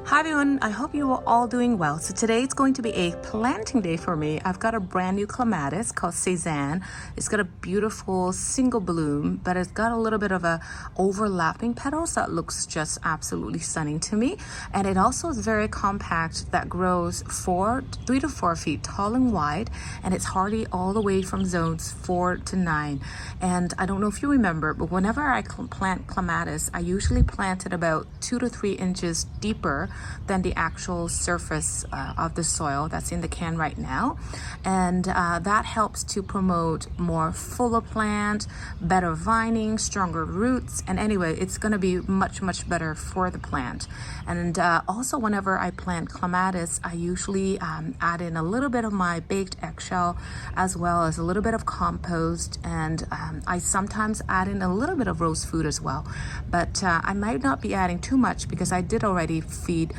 Hi everyone, I hope you are all doing well. So today it's going to be a planting day for me. I've got a brand new clematis called Cezanne. It's got a beautiful single bloom, but it's got a little bit of a overlapping petals that looks just absolutely stunning to me. And it also is very compact, that grows 3 to 4 feet tall and wide, and it's hardy all the way from zones 4 to 9. And I don't know if you remember, but whenever I plant clematis, I usually plant it about 2 to 3 inches deeper than the actual surface of the soil that's in the can right now. And that helps to promote more fuller plant, better vining, stronger roots. And anyway, it's going to be much better for the plant. And also whenever I plant clematis, I usually add in a little bit of my baked eggshell as well as a little bit of compost. And I sometimes add in a little bit of rose food as well. But I might not be adding too much because I did already feed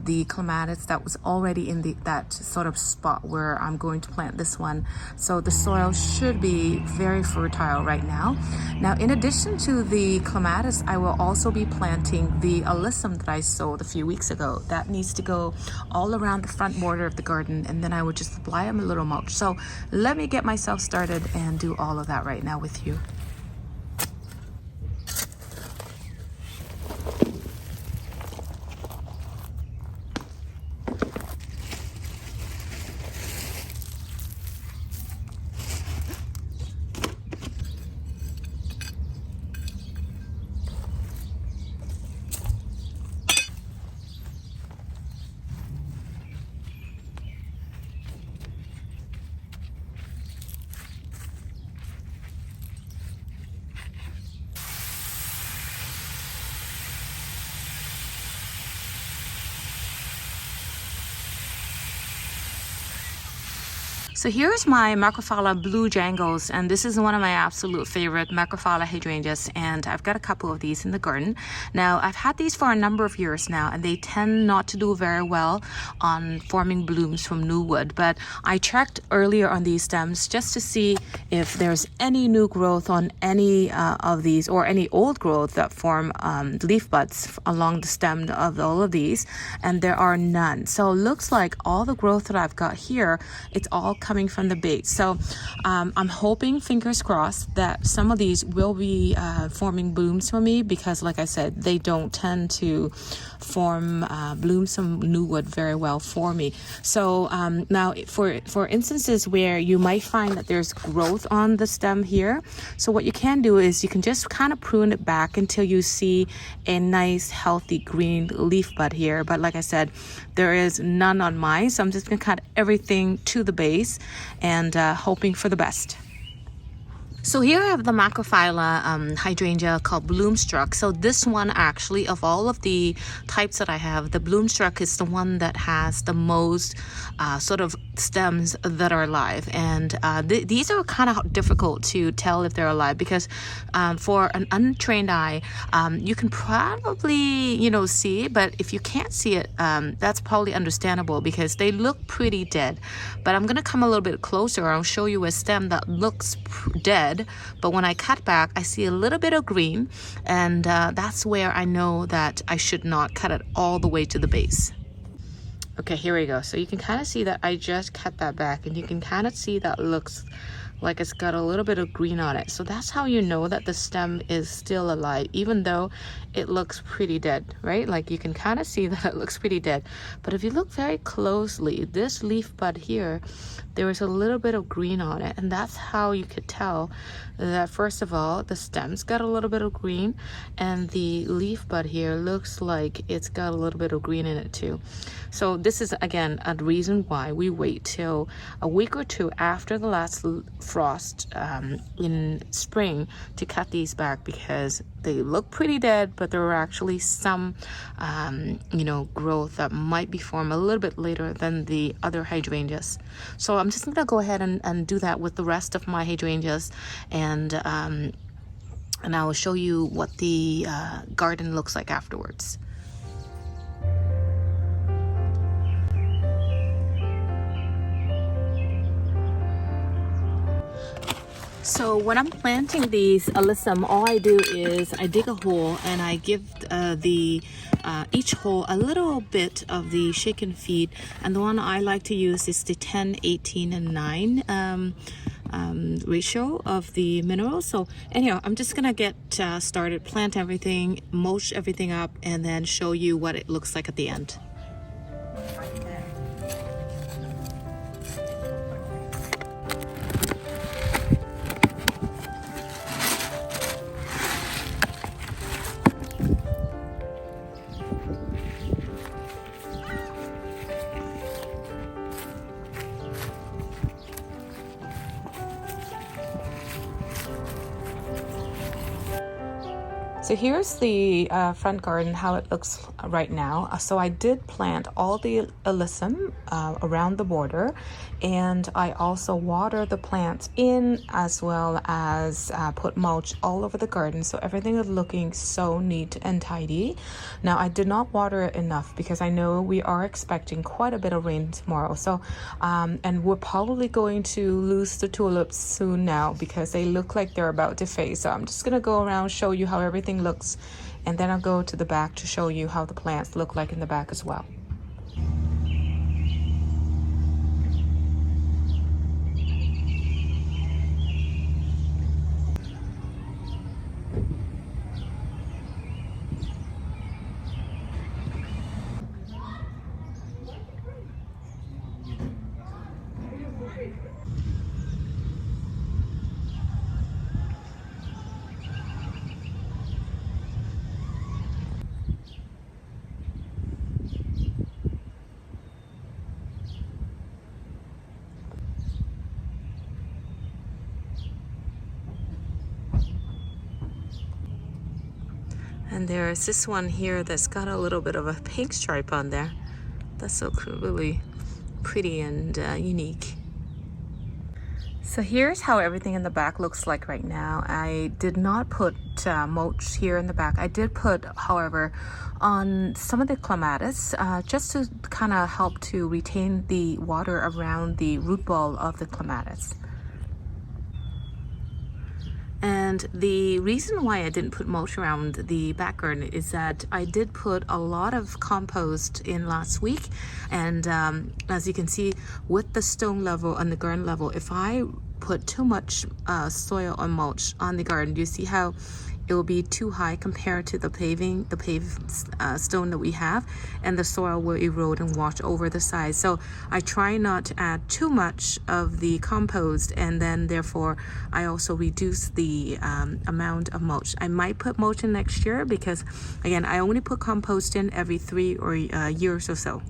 the clematis that was already in that sort of spot where I'm going to plant this one. So the soil should be very fertile right now. Now, in addition to the clematis, I will also be planting the Alyssum that I sowed a few weeks ago. That needs to go all around the front border of the garden, and then I would just apply them a little mulch. So let me get myself started and do all of that right now with you. So here's my Macrophylla blue jangles, and this is one of my absolute favorite Macrophylla hydrangeas, and I've got a couple of these in the garden. Now, I've had these for a number of years now, and they tend not to do very well on forming blooms from new wood, but I checked earlier on these stems just to see if there's any new growth on any of these, or any old growth that form leaf buds along the stem of all of these, and there are none. So it looks like all the growth that I've got here, it's all coming from the base. So I'm hoping, fingers crossed, that some of these will be forming blooms for me, because like I said, they don't tend to form blooms from new wood very well for me. So now for instances where you might find that there's growth on the stem here, so what you can do is you can just kind of prune it back until you see a nice healthy green leaf bud here. But like I said, there is none on mine, so I'm just gonna cut everything to the base and hoping for the best. So here I have the Macrophylla hydrangea called Bloomstruck. So this one, actually, of all of the types that I have, the Bloomstruck is the one that has the most sort of stems that are alive. And these are kind of difficult to tell if they're alive, because for an untrained eye, you can probably, see, but if you can't see it, that's probably understandable because they look pretty dead. But I'm going to come a little bit closer. I'll show you a stem that looks dead, but when I cut back, I see a little bit of green, and that's where I know that I should not cut it all the way to the base. Okay, here we go. So you can kind of see that I just cut that back, and you can kind of see that looks like it's got a little bit of green on it. So that's how you know that the stem is still alive, even though it looks pretty dead, right? Like you can kind of see that it looks pretty dead. But if you look very closely, this leaf bud here, there is a little bit of green on it, and that's how you could tell that, first of all, the stem's got a little bit of green, and the leaf bud here looks like it's got a little bit of green in it too. So this is, again, a reason why we wait till a week or two after the last frost in spring to cut these back, because they look pretty dead, but there are actually some growth that might be formed a little bit later than the other hydrangeas. So I'm just gonna go ahead and do that with the rest of my hydrangeas, and I will show you what the garden looks like afterwards. So when I'm planting these Alyssum, all I do is I dig a hole and I give each hole a little bit of the shake and feed. And the one I like to use is the 10, 18, and 9 ratio of the minerals. So anyhow, I'm just gonna get started, plant everything, mulch everything up, and then show you what it looks like at the end. So here's the front garden, how it looks right now. So I did plant all the Alyssum around the border, and I also water the plants in, as well as put mulch all over the garden. So everything is looking so neat and tidy. Now I did not water it enough because I know we are expecting quite a bit of rain tomorrow. So and we're probably going to lose the tulips soon now because they look like they're about to fade. So I'm just gonna go around, show you how everything looks, and then I'll go to the back to show you how the plants look like in the back as well. And there's this one here that's got a little bit of a pink stripe on there. That's so cool, really pretty and unique. So here's how everything in the back looks like right now. I did not put mulch here in the back. I did put, however, on some of the clematis just to kind of help to retain the water around the root ball of the clematis. And the reason why I didn't put mulch around the back garden is that I did put a lot of compost in last week. And as you can see, with the stone level and the garden level, if I put too much soil or mulch on the garden, you see how it will be too high compared to the paved stone that we have, and the soil will erode and wash over the sides. So I try not to add too much of the compost, and then therefore I also reduce the amount of mulch. I might put mulch in next year because, again, I only put compost in every 3 years or so.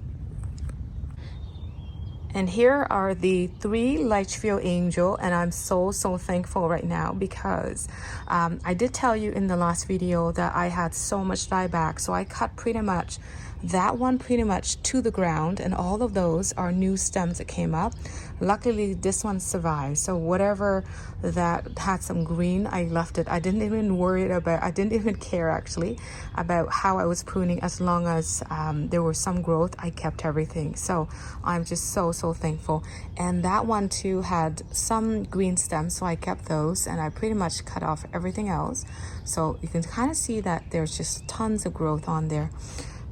And here are the 3 Litchfield Angel, and I'm so thankful right now because I did tell you in the last video that I had so much dieback, so I cut pretty much that one to the ground, and all of those are new stems that came up. Luckily this one survived, so whatever that had some green, I left it. I didn't even care actually about how I was pruning. As long as there was some growth, I kept everything. So I'm just so thankful. And that one too had some green stems, so I kept those, and I pretty much cut off everything else. So you can kind of see that there's just tons of growth on there.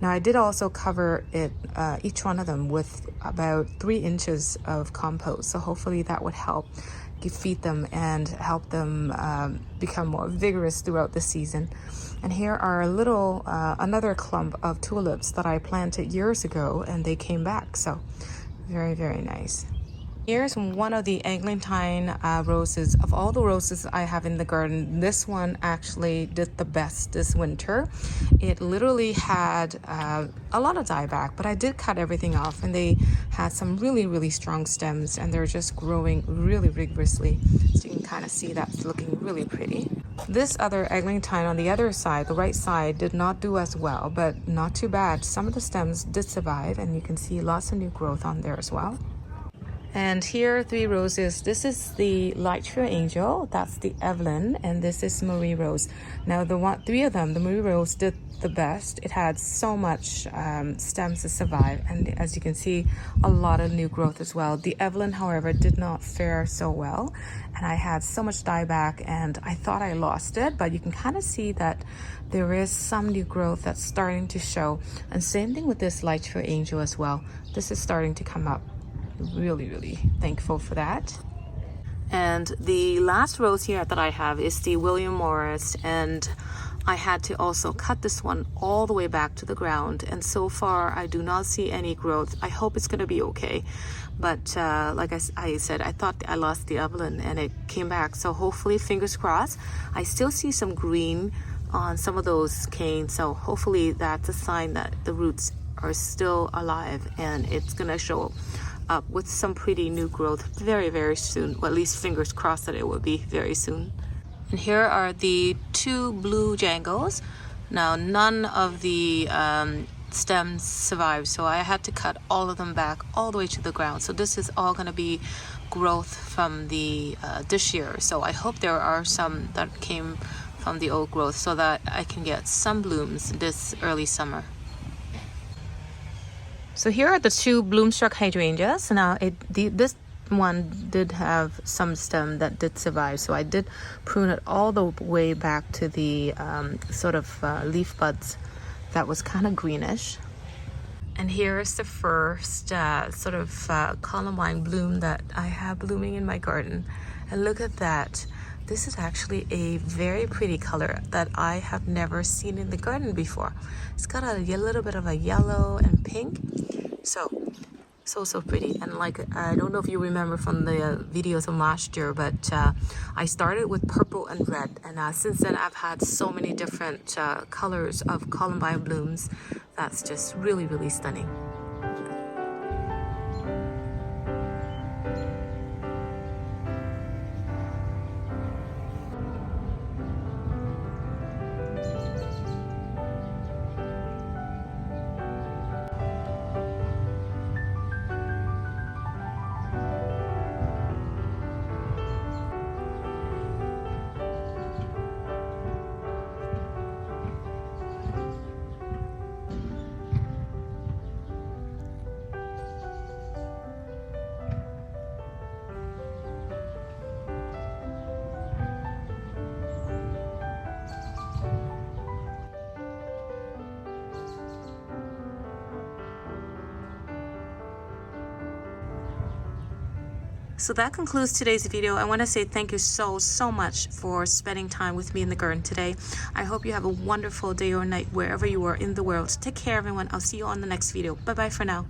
Now I did also cover it, each one of them, with about 3 inches of compost. So hopefully that would help feed them and help them become more vigorous throughout the season. And here are a little, another clump of tulips that I planted years ago, and they came back. So very nice. Here's one of the eglantine roses. Of all the roses I have in the garden, this one actually did the best this winter. It literally had a lot of dieback, but I did cut everything off, and they had some really strong stems, and they're just growing really vigorously. So you can kind of see that's looking really pretty. This other eglantine on the other side, the right side, did not do as well, but not too bad. Some of the stems did survive, and you can see lots of new growth on there as well. And here are 3 roses. This is the Light True Angel, that's the Evelyn, and this is Marie Rose. Now the 3 of them, the Marie Rose did the best. It had so much stems to survive, and as you can see, a lot of new growth as well. The Evelyn, however, did not fare so well, and I had so much dieback and I thought I lost it, but you can kind of see that there is some new growth that's starting to show. And same thing with this Light True Angel as well. This is starting to come up. Really thankful for that. And the last rose here that I have is the William Morris, and I had to also cut this one all the way back to the ground, and so far I do not see any growth. I hope it's going to be okay, but like I said, I thought I lost the Evelyn and it came back, so hopefully, fingers crossed. I still see some green on some of those canes, so hopefully that's a sign that the roots are still alive and it's going to show up with some pretty new growth very soon. Well, at least fingers crossed that it will be very soon. And here are the 2 blue jangles. Now none of the stems survived, so I had to cut all of them back all the way to the ground. So this is all going to be growth from the this year. So I hope there are some that came from the old growth so that I can get some blooms this early summer. So here are the 2 bloomstruck hydrangeas. Now this one did have some stem that did survive, so I did prune it all the way back to the sort of leaf buds that was kind of greenish. And here is the first sort of columbine bloom that I have blooming in my garden. And look at that. This is actually a very pretty color that I have never seen in the garden before. It's got a little bit of a yellow and pink. So pretty. And like, I don't know if you remember from the videos from last year, but I started with purple and red, and since then I've had so many different colors of columbine blooms. That's just really stunning. So that concludes today's video. I want to say thank you so much for spending time with me in the garden today. I hope you have a wonderful day or night wherever you are in the world. Take care, everyone. I'll see you on the next video. Bye bye for now.